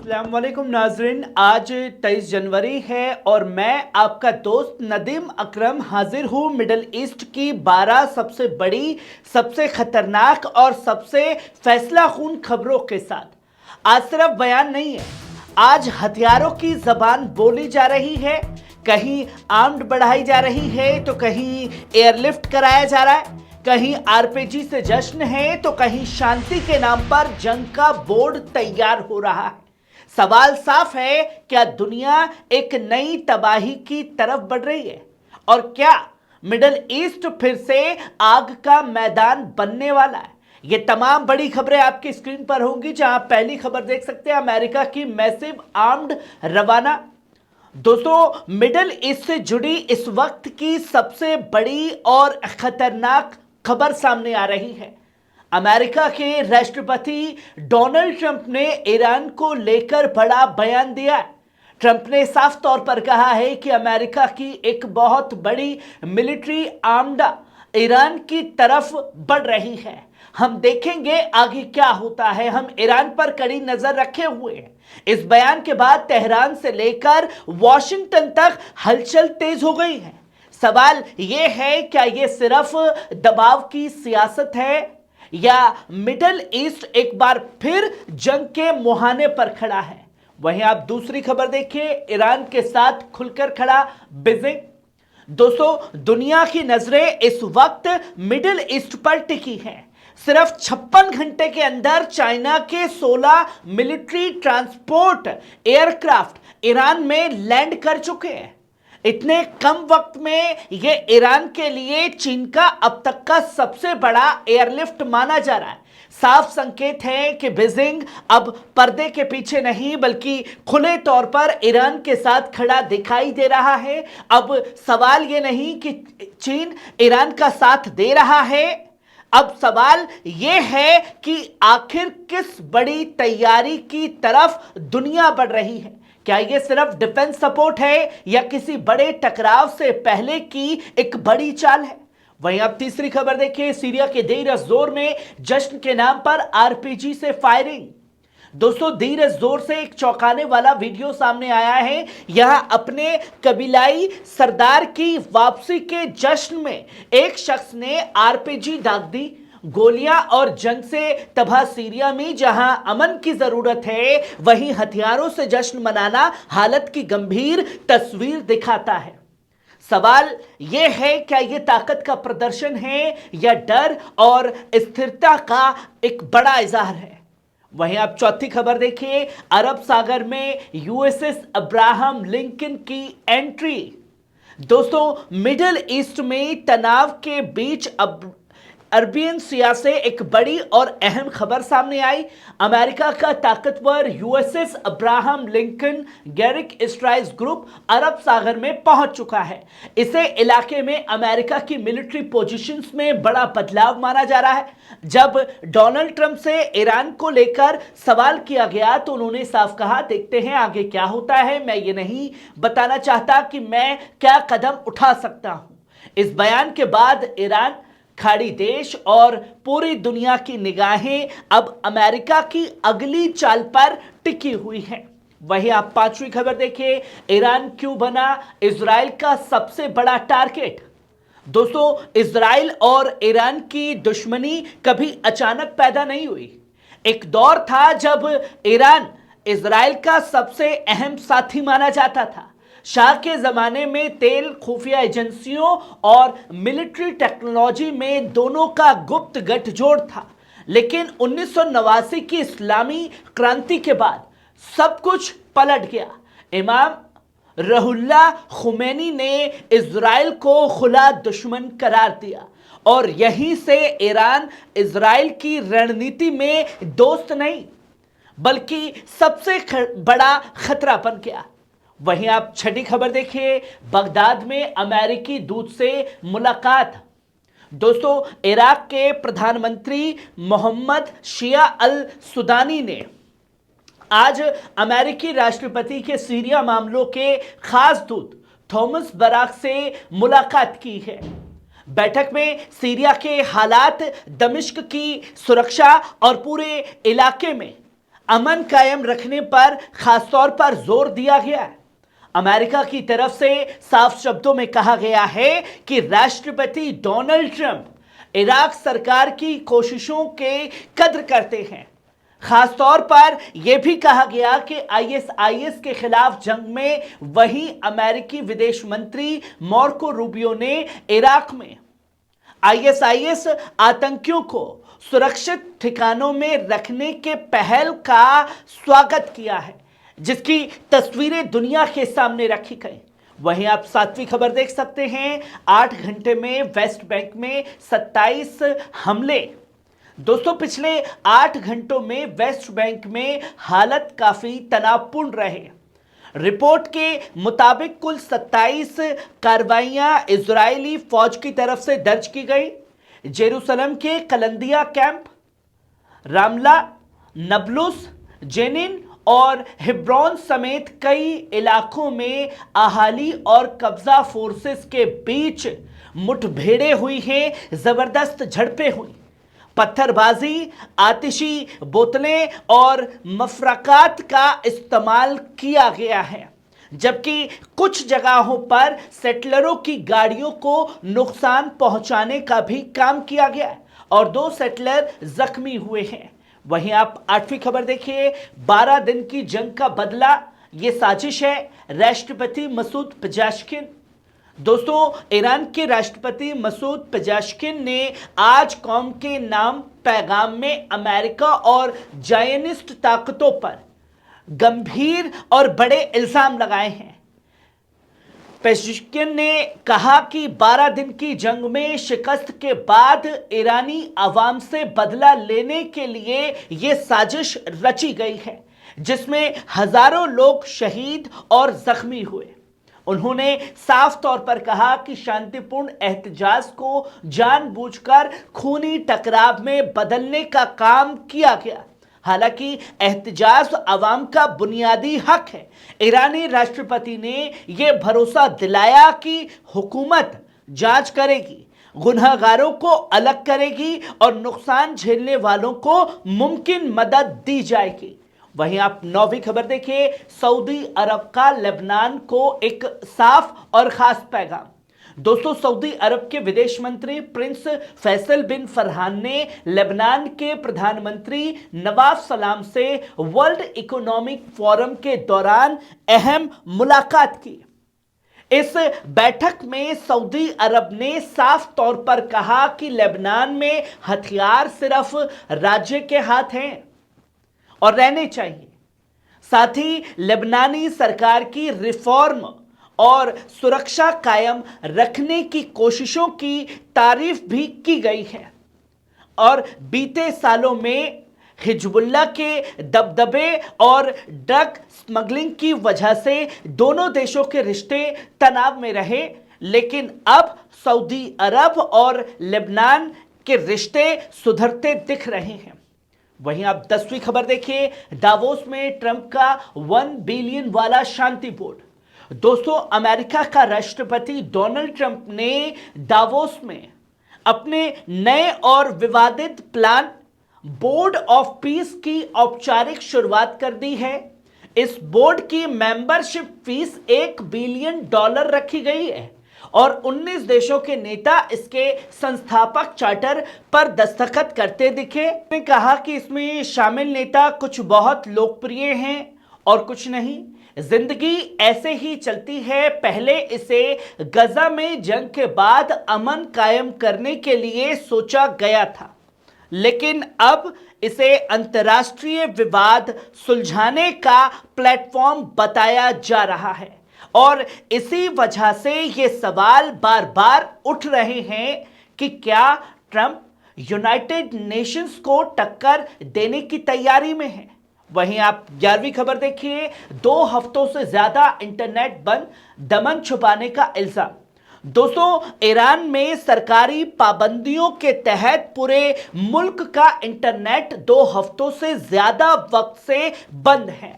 अस्सलाम वालेकुम नाजरीन। आज 23 जनवरी है और मैं आपका दोस्त नदीम अकरम हाजिर हूँ मिडल ईस्ट की 12 सबसे बड़ी, सबसे खतरनाक और सबसे फैसलाकुन खबरों के साथ। आज सिर्फ बयान नहीं है, आज हथियारों की जबान बोली जा रही है। कहीं आर्म्ड बढ़ाई जा रही है तो कहीं एयरलिफ्ट कराया जा रहा है, कहीं आरपीजी से जश्न है तो कहीं शांति के नाम पर जंग का बोर्ड तैयार हो रहा है। सवाल साफ है, क्या दुनिया एक नई तबाही की तरफ बढ़ रही है और क्या मिडल ईस्ट फिर से आग का मैदान बनने वाला है? ये तमाम बड़ी खबरें आपकी स्क्रीन पर होंगी, जहां पहली खबर देख सकते हैं अमेरिका की मैसिव आर्म्ड रवाना। दोस्तों, मिडल ईस्ट से जुड़ी इस वक्त की सबसे बड़ी और खतरनाक खबर सामने आ रही है। अमेरिका के राष्ट्रपति डोनाल्ड ट्रंप ने ईरान को लेकर बड़ा बयान दिया है। ट्रंप ने साफ तौर पर कहा है कि अमेरिका की एक बहुत बड़ी मिलिट्री आर्मडा ईरान की तरफ बढ़ रही है। हम देखेंगे आगे क्या होता है, हम ईरान पर कड़ी नजर रखे हुए हैं। इस बयान के बाद तेहरान से लेकर वॉशिंगटन तक हलचल तेज हो गई है। सवाल यह है, क्या यह सिर्फ दबाव की सियासत है या मिडल ईस्ट एक बार फिर जंग के मुहाने पर खड़ा है? वहीं आप दूसरी खबर देखिए, ईरान के साथ खुलकर खड़ा बीजिंग। दोस्तों, दुनिया की नजरें इस वक्त मिडिल ईस्ट पर टिकी हैं। सिर्फ 56 घंटे के अंदर चाइना के 16 मिलिट्री ट्रांसपोर्ट एयरक्राफ्ट ईरान में लैंड कर चुके हैं। इतने कम वक्त में यह ईरान के लिए चीन का अब तक का सबसे बड़ा एयरलिफ्ट माना जा रहा है। साफ संकेत है कि बीजिंग अब पर्दे के पीछे नहीं बल्कि खुले तौर पर ईरान के साथ खड़ा दिखाई दे रहा है। अब सवाल यह नहीं कि चीन ईरान का साथ दे रहा है, अब सवाल यह है कि आखिर किस बड़ी तैयारी की तरफ दुनिया बढ़ रही है। क्या यह सिर्फ डिफेंस सपोर्ट है या किसी बड़े टकराव से पहले की एक बड़ी चाल है? वहीं आप तीसरी खबर देखिए, सीरिया के देर जोर में जश्न के नाम पर आरपीजी से फायरिंग। दोस्तों, देर जोर से एक चौंकाने वाला वीडियो सामने आया है। यहां अपने कबीलाई सरदार की वापसी के जश्न में एक शख्स ने आरपीजी दाग दी। गोलियां और जंग से तबाह सीरिया में जहां अमन की जरूरत है, वहीं हथियारों से जश्न मनाना हालत की गंभीर तस्वीर दिखाता है। सवाल यह है, क्या यह ताकत का प्रदर्शन है या डर और स्थिरता का एक बड़ा इजहार है? वहीं आप चौथी खबर देखिए, अरब सागर में यूएसएस अब्राहम लिंकन की एंट्री। दोस्तों, मिडिल ईस्ट में तनाव के बीच अब अरबियन सिया से एक बड़ी और अहम खबर सामने आई। अमेरिका का ताकतवर USS Abraham Lincoln carrier strike group अरब सागर में पहुंच चुका है। इसे इलाके में अमेरिका की मिलिट्री पोजीशंस में बड़ा बदलाव माना जा रहा है। जब डोनाल्ड ट्रंप से ईरान को लेकर सवाल किया गया तो उन्होंने साफ कहा, देखते हैं आगे क्या होता है, मैं ये नहीं बताना चाहता कि मैं क्या कदम उठा सकता हूं। इस बयान के बाद ईरान, खाड़ी देश और पूरी दुनिया की निगाहें अब अमेरिका की अगली चाल पर टिकी हुई हैं। वहीं आप पांचवी खबर देखिए, ईरान क्यों बना इजराइल का सबसे बड़ा टारगेट? दोस्तों, इजराइल और ईरान की दुश्मनी कभी अचानक पैदा नहीं हुई। एक दौर था जब ईरान इजराइल का सबसे अहम साथी माना जाता था। शाह के जमाने में तेल, खुफिया एजेंसियों और मिलिट्री टेक्नोलॉजी में दोनों का गुप्त गठजोड़ था। लेकिन 1989 की इस्लामी क्रांति के बाद सब कुछ पलट गया। इमाम रुहुल्लाह खुमैनी ने इजराइल को खुला दुश्मन करार दिया और यहीं से ईरान इजराइल की रणनीति में दोस्त नहीं बल्कि सबसे बड़ा खतरा बन गया। वहीं आप छठी खबर देखिए, बगदाद में अमेरिकी दूत से मुलाकात। दोस्तों, इराक के प्रधानमंत्री मोहम्मद शिया अल सुदानी ने आज अमेरिकी राष्ट्रपति के सीरिया मामलों के खास दूत थॉमस बराक से मुलाकात की है। बैठक में सीरिया के हालात, दमिश्क की सुरक्षा और पूरे इलाके में अमन कायम रखने पर खासतौर पर जोर दिया गया है। अमेरिका की तरफ से साफ शब्दों में कहा गया है कि राष्ट्रपति डोनाल्ड ट्रंप इराक सरकार की कोशिशों के कद्र करते हैं। खासतौर पर यह भी कहा गया कि आईएसआईएस के खिलाफ जंग में वही अमेरिकी विदेश मंत्री मार्को रूबियो ने इराक में आईएसआईएस आतंकियों को सुरक्षित ठिकानों में रखने के पहल का स्वागत किया है, जिसकी तस्वीरें दुनिया के सामने रखी गई। वहीं आप सातवीं खबर देख सकते हैं, 8 घंटे में वेस्ट बैंक में 27 हमले। दोस्तों, पिछले 8 घंटों में वेस्ट बैंक में हालत काफी तनावपूर्ण रहे। रिपोर्ट के मुताबिक कुल 27 कार्रवाइयां इजरायली फौज की तरफ से दर्ज की गई। जेरूसलम के कलंदिया कैंप, रामला, नबलुस, जेनिन और हिब्रोन समेत कई इलाकों में अहाली और कब्जा फोर्सेस के बीच मुठभेड़ें हुई हैं, जबरदस्त झड़पें हुई। पत्थरबाजी, आतिशी बोतलें और मफरकात का इस्तेमाल किया गया है, जबकि कुछ जगहों पर सेटलरों की गाड़ियों को नुकसान पहुंचाने का भी काम किया गया है और 2 सेटलर जख्मी हुए हैं। वहीं आप 8वीं खबर देखिए, 12 दिन की जंग का बदला, यह साजिश है, राष्ट्रपति मसूद पेजेश्किन। दोस्तों, ईरान के राष्ट्रपति मसूद पेजेश्किन ने आज कौम के नाम पैगाम में अमेरिका और जायनिस्ट ताकतों पर गंभीर और बड़े इल्जाम लगाए हैं। पेजेश्किन ने कहा कि 12 दिन की जंग में शिकस्त के बाद ईरानी अवाम से बदला लेने के लिए यह साजिश रची गई है, जिसमें हजारों लोग शहीद और जख्मी हुए। उन्होंने साफ तौर पर कहा कि शांतिपूर्ण एहतजाज को जानबूझकर खूनी टकराव में बदलने का काम किया गया। हालांकि एहतजाज अवाम का बुनियादी हक है। ईरानी राष्ट्रपति ने यह भरोसा दिलाया कि हुकूमत जांच करेगी, गुनहगारों को अलग करेगी और नुकसान झेलने वालों को मुमकिन मदद दी जाएगी। वहीं आप 9वीं खबर देखिए, सऊदी अरब का लेबनान को एक साफ और खास पैगाम। दोस्तों, सऊदी अरब के विदेश मंत्री प्रिंस फैसल बिन फरहान ने लेबनान के प्रधानमंत्री नवाफ सलाम से वर्ल्ड इकोनॉमिक फोरम के दौरान अहम मुलाकात की। इस बैठक में सऊदी अरब ने साफ तौर पर कहा कि लेबनान में हथियार सिर्फ राज्य के हाथ हैं और रहने चाहिए। साथ ही लेबनानी सरकार की रिफॉर्म और सुरक्षा कायम रखने की कोशिशों की तारीफ भी की गई है और बीते सालों में हिजबुल्लाह के दबदबे और ड्रग स्मगलिंग की वजह से दोनों देशों के रिश्ते तनाव में रहे, लेकिन अब सऊदी अरब और लेबनान के रिश्ते सुधरते दिख रहे हैं। वहीं आप 10वीं खबर देखिए, दावोस में ट्रंप का 1 बिलियन वाला शांति बोर्ड। दोस्तों, अमेरिका का राष्ट्रपति डोनाल्ड ट्रंप ने दावोस में अपने नए और विवादित प्लान बोर्ड ऑफ पीस की औपचारिक शुरुआत कर दी है। इस बोर्ड की मेंबरशिप फीस $1 बिलियन रखी गई है और 19 देशों के नेता इसके संस्थापक चार्टर पर दस्तखत करते दिखे। उन्होंने कहा कि इसमें शामिल नेता कुछ बहुत लोकप्रिय हैं और कुछ नहीं। जिंदगी ऐसे ही चलती है। पहले इसे गजा में जंग के बाद अमन कायम करने के लिए सोचा गया था, लेकिन अब इसे अंतर्राष्ट्रीय विवाद सुलझाने का प्लेटफॉर्म बताया जा रहा है और इसी वजह से ये सवाल बार बार उठ रहे हैं कि क्या ट्रंप यूनाइटेड नेशंस को टक्कर देने की तैयारी में है। वहीं आप 11वीं खबर देखिए, 2 हफ्तों से ज्यादा इंटरनेट बंद, दमन छुपाने का इल्जाम। दोस्तों, ईरान में सरकारी पाबंदियों के तहत पूरे मुल्क का इंटरनेट 2 हफ्तों से ज्यादा वक्त से बंद है।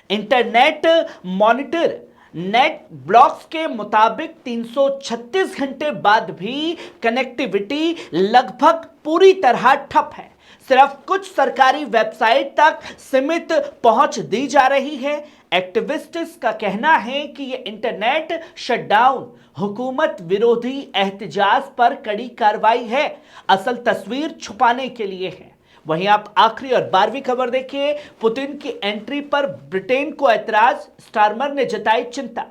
इंटरनेट मॉनिटर नेट ब्लॉक्स के मुताबिक 336 घंटे बाद भी कनेक्टिविटी लगभग पूरी तरह ठप है। सिर्फ कुछ सरकारी वेबसाइट तक सीमित पहुंच दी जा रही है। एक्टिविस्ट्स का कहना है कि यह इंटरनेट शटडाउन हुकूमत विरोधी एहतजाज पर कड़ी कार्रवाई है, असल तस्वीर छुपाने के लिए है। वहीं आप आखिरी और 12वीं खबर देखिए। पुतिन की एंट्री पर ब्रिटेन को ऐतराज, स्टारमर ने जताई चिंता।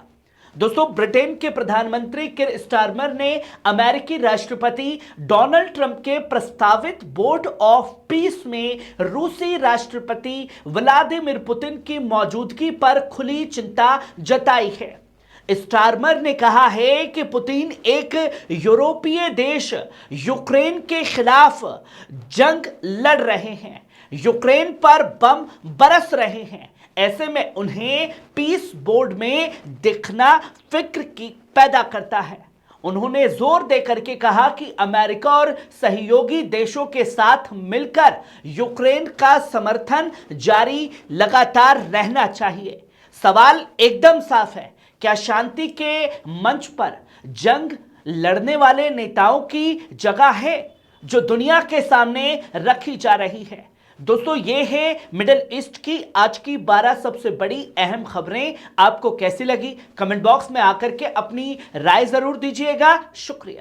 दोस्तों, ब्रिटेन के प्रधानमंत्री किर स्टारमर ने अमेरिकी राष्ट्रपति डोनाल्ड ट्रंप के प्रस्तावित बोर्ड ऑफ पीस में रूसी राष्ट्रपति व्लादिमीर पुतिन की मौजूदगी पर खुली चिंता जताई है। स्टारमर ने कहा है कि पुतिन एक यूरोपीय देश यूक्रेन के खिलाफ जंग लड़ रहे हैं, यूक्रेन पर बम बरस रहे हैं। ऐसे में उन्हें पीस बोर्ड में दिखना फिक्र की पैदा करता है। उन्होंने जोर देकर के कहा कि अमेरिका और सहयोगी देशों के साथ मिलकर यूक्रेन का समर्थन जारी लगातार रहना चाहिए। सवाल एकदम साफ है, क्या शांति के मंच पर जंग लड़ने वाले नेताओं की जगह है जो दुनिया के सामने रखी जा रही है? दोस्तों, ये है मिडिल ईस्ट की आज की 12 सबसे बड़ी अहम खबरें। आपको कैसी लगी? कमेंट बॉक्स में आकर के अपनी राय जरूर दीजिएगा। शुक्रिया।